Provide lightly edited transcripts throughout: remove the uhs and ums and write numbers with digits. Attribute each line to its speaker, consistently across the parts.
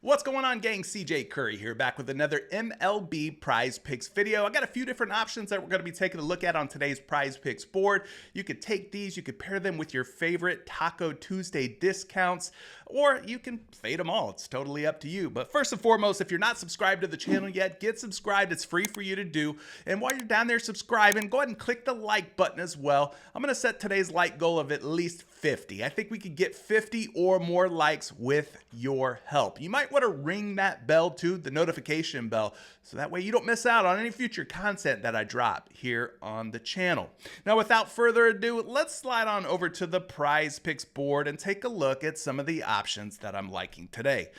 Speaker 1: What's going on, gang? CJ Curry here, back with another MLB Prize Picks video. I got a few different options that we're going to be taking a look at on today's Prize Picks board. You could take these, you could pair them with your favorite Taco Tuesday discounts, or you can fade them all. It's totally up to you. But first and foremost, if you're not subscribed to the channel yet, get subscribed. It's free for you to do. And while you're down there subscribing, go ahead and click the like button as well. I'm going to set today's like goal of at least 50. I think we could get 50 or more likes with your help. You might want to ring that bell too, the notification bell, so that way you don't miss out on any future content that I drop here on the channel. Now, without further ado, let's slide on over to the Prize Picks board and take a look at some of the options that I'm liking today.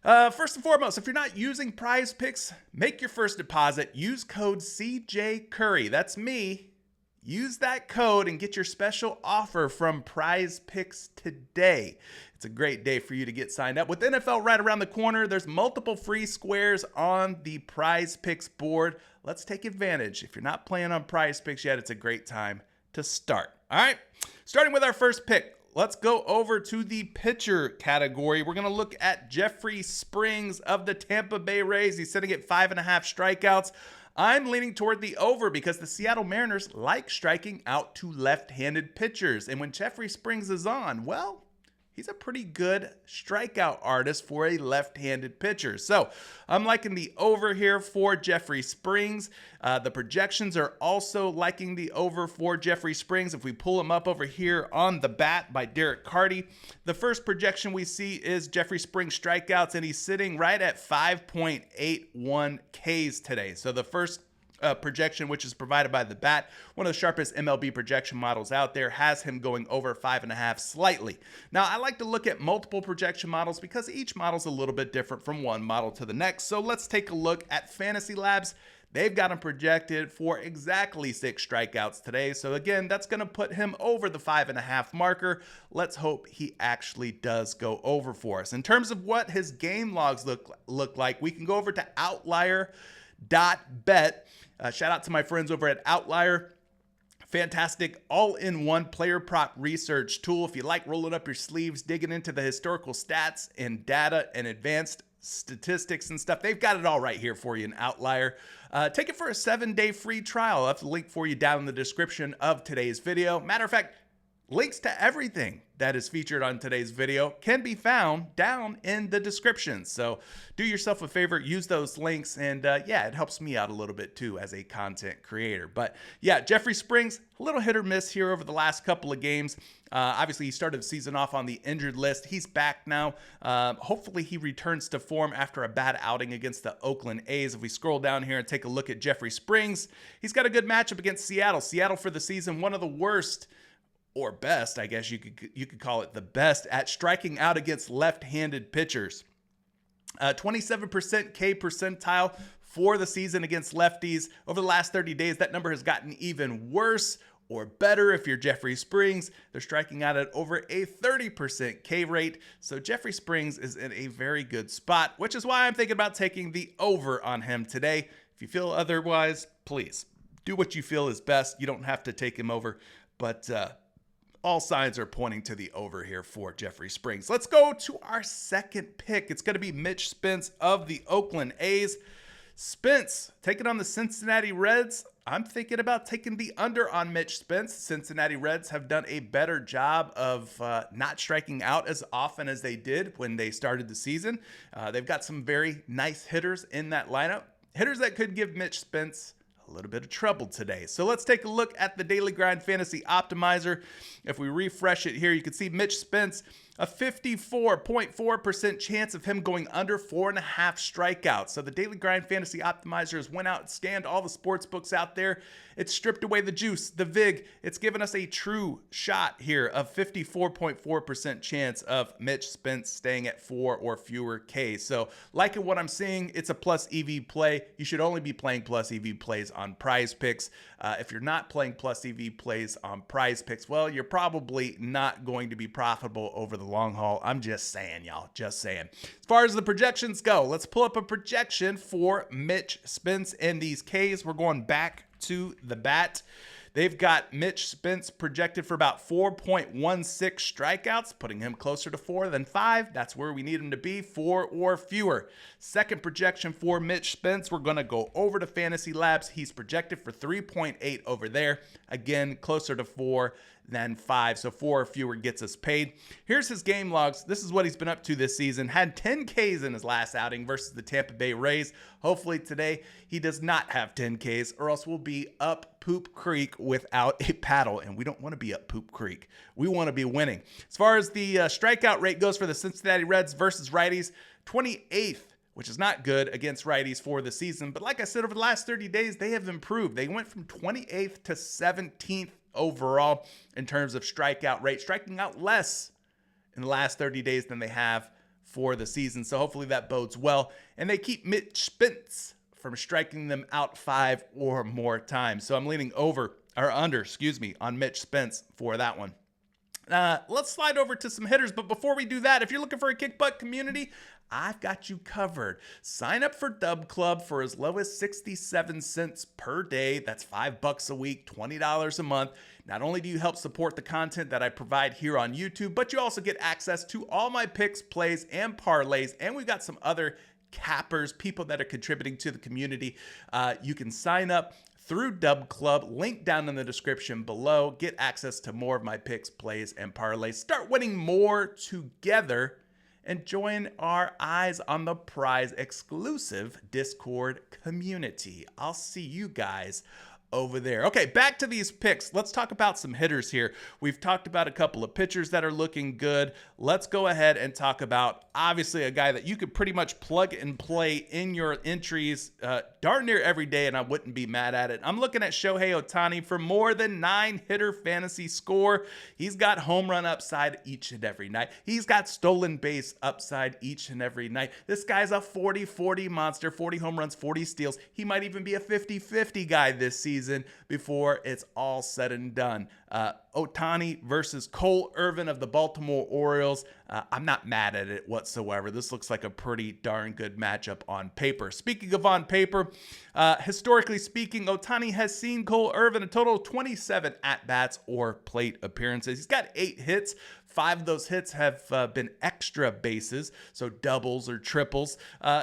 Speaker 1: First and foremost, if you're not using Prize Picks, make your first deposit. Use code CJ Curry. That's me. Use that code and get your special offer from Prize Picks today. It's a great day for you to get signed up. With NFL right around the corner, there's multiple free squares on the Prize Picks board. Let's take advantage. If you're not playing on Prize Picks yet, it's a great time to start. All right, starting with our first pick. Let's go over to the pitcher category. We're going to look at Jeffrey Springs of the Tampa Bay Rays. He's sitting at 5.5 strikeouts. I'm leaning toward the over because the Seattle Mariners like striking out to left-handed pitchers. And when Jeffrey Springs is on, well, he's a pretty good strikeout artist for a left-handed pitcher. So I'm liking the over here for Jeffrey Springs. The projections are also liking the over for Jeffrey Springs. If we pull him up over here on the bat by Derek Carty, the first projection we see is Jeffrey Springs strikeouts, and he's sitting right at 5.81 Ks today. So the first projection, which is provided by the bat, one of the sharpest MLB projection models out there, has him going over 5.5 slightly. Now, I like to look at multiple projection models because each model is a little bit different from one model to the next. So let's take a look at Fantasy Labs. They've got him projected for exactly 6 strikeouts today. So again, that's going to put him over the 5.5 marker. Let's hope he actually does go over for us. In terms of what his game logs look like, we can go over to Outlier.bet. Shout out to my friends over at Outlier. Fantastic all-in-one player prop research tool. If you like rolling up your sleeves, digging into the historical stats and data and advanced statistics and stuff, they've got it all right here for you in Outlier. Take it for a 7-day free trial. I'll have the link for you down in the description of today's video. Matter of fact, links to everything that is featured on today's video can be found down in the description. So do yourself a favor, use those links, and yeah, it helps me out a little bit too as a content creator. But yeah, Jeffrey Springs, a little hit or miss here over the last couple of games. Obviously, he started the season off on the injured list. He's back now. Hopefully, he returns to form after a bad outing against the Oakland A's. If we scroll down here and take a look at Jeffrey Springs, he's got a good matchup against Seattle. Seattle for the season, one of the worst, or best, I guess you could call it the best, at striking out against left-handed pitchers. 27% K percentile for the season against lefties. Over the last 30 days, that number has gotten even worse or better if you're Jeffrey Springs. They're striking out at over a 30% K rate. So Jeffrey Springs is in a very good spot, which is why I'm thinking about taking the over on him today. If you feel otherwise, please do what you feel is best. You don't have to take him over, but all signs are pointing to the over here for Jeffrey Springs. Let's go to our second pick. It's going to be Mitch Spence of the Oakland A's. Spence taking on the Cincinnati Reds. I'm thinking about taking the under on Mitch Spence. Cincinnati Reds have done a better job of not striking out as often as they did when they started the season. They've got some very nice hitters in that lineup. Hitters that could give Mitch Spence a little bit of trouble today. So let's take a look at the Daily Grind Fantasy Optimizer. If we refresh it here, you can see Mitch Spence, a 54.4% chance of him going under 4.5 strikeouts. So the Daily Grind Fantasy Optimizer has went out and scanned all the sports books out there. It's stripped away the juice, the vig. It's given us a true shot here of 54.4% chance of Mitch Spence staying at 4 or fewer Ks. So liking what I'm seeing, it's a plus EV play. You should only be playing plus EV plays on Prize Picks. If you're not playing plus EV plays on Prize Picks, well, you're probably not going to be profitable over the long haul. I'm just saying, y'all, just saying. As far as the projections go, let's pull up a projection for Mitch Spence in these Ks. We're going back to the bat. They've got Mitch Spence projected for about 4.16 strikeouts, putting him closer to 4 than 5. That's where we need him to be, 4 or fewer. Second projection for Mitch Spence, we're going to go over to Fantasy Labs. He's projected for 3.8 over there. Again, closer to 4 than 5, so 4 or fewer gets us paid. Here's his game logs. This is what he's been up to this season. Had 10 Ks in his last outing versus the Tampa Bay Rays. Hopefully today he does not have 10 Ks, or else we'll be up poop creek without a paddle, and we don't want to be up poop creek. We want to be winning. As far as the strikeout rate goes for the Cincinnati Reds versus righties, 28th, which is not good against righties for the season. But like I said, over the last 30 days, they have improved. They went from 28th to 17th overall in terms of strikeout rate, striking out less in the last 30 days than they have for the season. So hopefully that bodes well. And they keep Mitch Spence from striking them out 5 or more times. So I'm leaning under on Mitch Spence for that one. Let's slide over to some hitters. But before we do that, if you're looking for a kick butt community, I've got you covered. Sign up for Dub Club for as low as 67 cents per day. That's $5 a week, $20 a month. Not only do you help support the content that I provide here on YouTube, but you also get access to all my picks, plays, and parlays. And we've got some other cappers, people that are contributing to the community. You can sign up through Dub Club, link down in the description below. Get access to more of my picks, plays, and parlays. Start winning more together and join our Eyes on the Prize exclusive Discord community. I'll see you guys over there. Okay, back to these picks. Let's talk about some hitters here. We've talked about a couple of pitchers that are looking good. Let's go ahead and talk about, obviously, a guy that you could pretty much plug and play in your entries darn near every day, and I wouldn't be mad at it. I'm looking at Shohei Ohtani for more than 9 hitter fantasy score. He's got home run upside each and every night. He's got stolen base upside each and every night. This guy's a 40-40 monster, 40 home runs, 40 steals. He might even be a 50-50 guy this season before it's all said and done. Ohtani versus Cole Irvin of the Baltimore Orioles. I'm not mad at it whatsoever. This looks like a pretty darn good matchup on paper. Speaking of on paper, historically speaking, Ohtani has seen Cole Irvin a total of 27 at-bats or plate appearances. He's got 8 hits. 5 of those hits have been extra bases, so doubles or triples.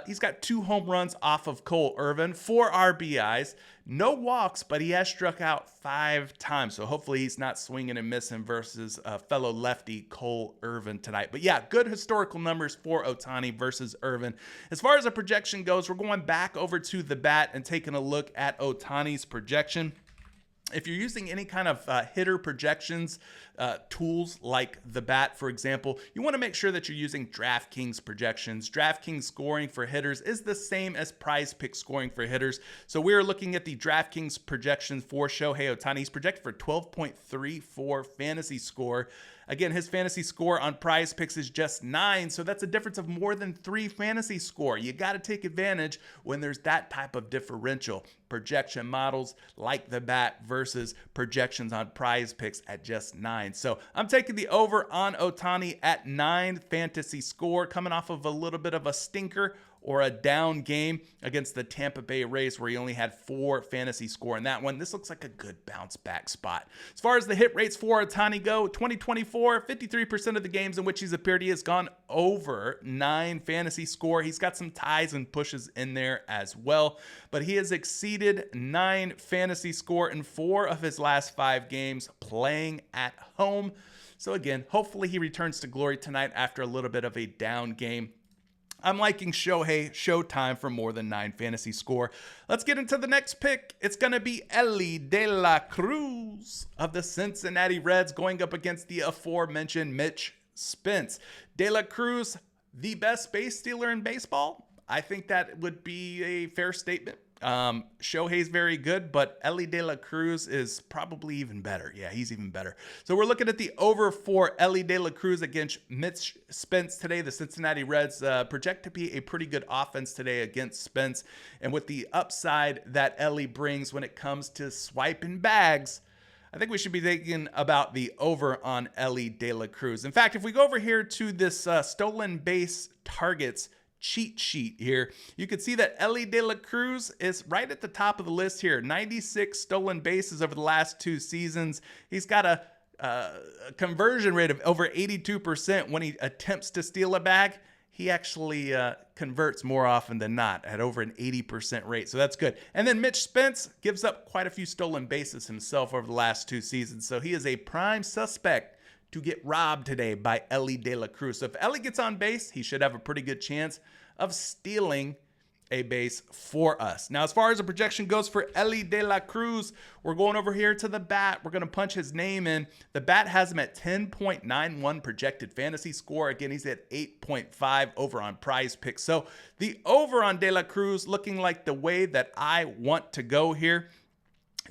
Speaker 1: He's got 2 home runs off of Cole Irvin, 4 RBIs, no walks, but he has struck out 5 times. So hopefully he's not swinging and missing versus fellow lefty Cole Irvin tonight. But yeah, good historical numbers for Ohtani versus Irvin. As far as a projection goes, we're going back over to the bat and taking a look at Ohtani's projection. If you're using any kind of hitter projections tools like the bat, for example, you want to make sure that you're using DraftKings projections. DraftKings scoring for hitters is the same as PrizePicks scoring for hitters. So we're looking at the DraftKings projections for Shohei Ohtani. He's projected for 12.34 fantasy score. Again, his fantasy score on PrizePicks is just 9, so that's a difference of more than 3 fantasy score. You got to take advantage when there's that type of differential. Projection models like the bat versus projections on PrizePicks at just 9. So I'm taking the over on Ohtani at 9 fantasy score, coming off of a little bit of a stinker or a down game against the Tampa Bay Rays where he only had 4 fantasy score in that one. This looks like a good bounce back spot. As far as the hit rates for Ohtani go, 2024, 53% of the games in which he's appeared, he has gone over 9 fantasy score. He's got some ties and pushes in there as well, but he has exceeded 9 fantasy score in 4 of his last 5 games playing at home. So again, hopefully he returns to glory tonight after a little bit of a down game. I'm liking Shohei Showtime for more than 9 fantasy score. Let's get into the next pick. It's going to be Elly De La Cruz of the Cincinnati Reds going up against the aforementioned Mitch Spence. De La Cruz, the best base stealer in baseball? I think that would be a fair statement. Shohei's very good, but Elly De La Cruz is probably even better. Yeah, he's even better. So we're looking at the over for Elly De La Cruz against Mitch Spence today. The Cincinnati Reds project to be a pretty good offense today against Spence. And with the upside that Elly brings when it comes to swiping bags, I think we should be thinking about the over on Elly De La Cruz. In fact, if we go over here to this stolen base targets cheat sheet here. You can see that Elly De La Cruz is right at the top of the list here. 96 stolen bases over the last 2 seasons. He's got a conversion rate of over 82% when he attempts to steal a bag. He actually converts more often than not at over an 80% rate. So that's good. And then Mitch Spence gives up quite a few stolen bases himself over the last 2 seasons. So he is a prime suspect to get robbed today by Elly De La Cruz. So if Elly gets on base, he should have a pretty good chance of stealing a base for us. Now, as far as the projection goes for Elly De La Cruz, we're going over here to the bat. We're going to punch his name in. The bat has him at 10.91 projected fantasy score. Again, he's at 8.5 over on PrizePicks. So the over on De La Cruz looking like the way that I want to go here.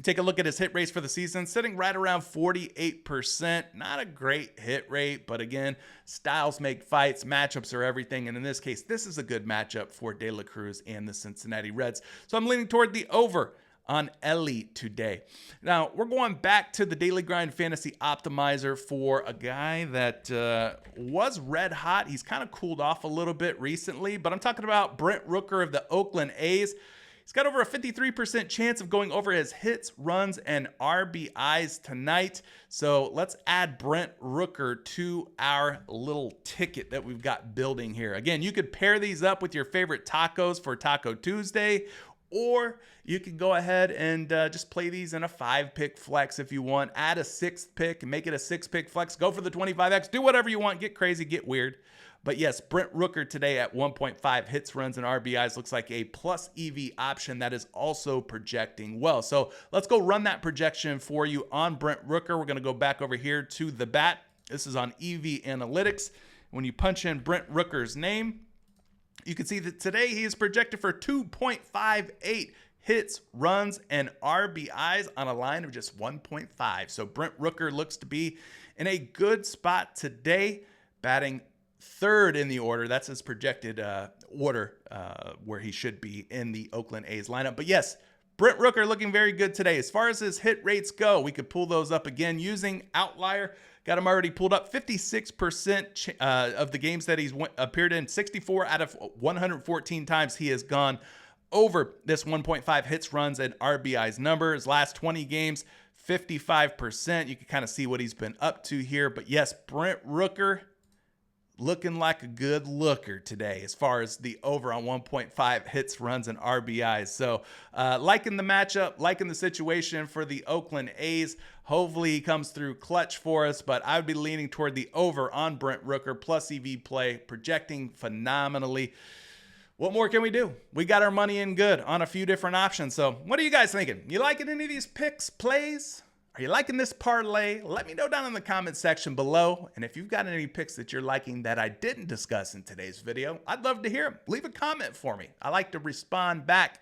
Speaker 1: Take a look at his hit rates for the season, sitting right around 48%. Not a great hit rate, but again, styles make fights, matchups are everything. And in this case, this is a good matchup for De La Cruz and the Cincinnati Reds. So I'm leaning toward the over on Elly today. Now, we're going back to the Daily Grind Fantasy Optimizer for a guy that was red hot. He's kind of cooled off a little bit recently, but I'm talking about Brent Rooker of the Oakland A's. He's got over a 53% chance of going over his hits, runs, and RBIs tonight. So let's add Brent Rooker to our little ticket that we've got building here. Again, you could pair these up with your favorite tacos for Taco Tuesday, or you can go ahead and just play these in a 5-pick flex if you want. Add a 6th pick and make it a 6-pick flex. Go for the 25X. Do whatever you want. Get crazy. Get weird. But yes, Brent Rooker today at 1.5 hits, runs, and RBIs looks like a plus EV option that is also projecting well. So let's go run that projection for you on Brent Rooker. We're going to go back over here to the bat. This is on EV Analytics. When you punch in Brent Rooker's name, you can see that today he is projected for 2.58 hits, runs, and RBIs on a line of just 1.5. So Brent Rooker looks to be in a good spot today, batting 3rd in the order. That's his projected order where he should be in the Oakland A's lineup. But yes, Brent Rooker looking very good today. As far as his hit rates go, we could pull those up again using Outlier. Got him already pulled up. 56% of the games that he's appeared in, 64 out of 114 times he has gone over this 1.5 hits, runs, and RBIs number. His last 20 games, 55%. You can kind of see what he's been up to here. But yes, Brent Rooker looking like a good looker today as far as the over on 1.5 hits, runs, and RBIs. So liking the matchup, liking the situation for the Oakland A's. Hopefully he comes through clutch for us, but I would be leaning toward the over on Brent Rooker plus EV play, projecting phenomenally. What more can we do? We got our money in good on a few different options. So what are you guys thinking? You liking any of these picks, plays? Are you liking this parlay? Let me know down in the comment section below. And if you've got any picks that you're liking that I didn't discuss in today's video, I'd love to hear them. Leave a comment for me. I like to respond back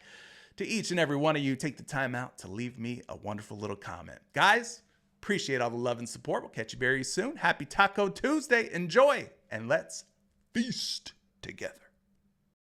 Speaker 1: to each and every one of you. Take the time out to leave me a wonderful little comment. Guys, appreciate all the love and support. We'll catch you very soon. Happy Taco Tuesday. Enjoy, and let's feast together.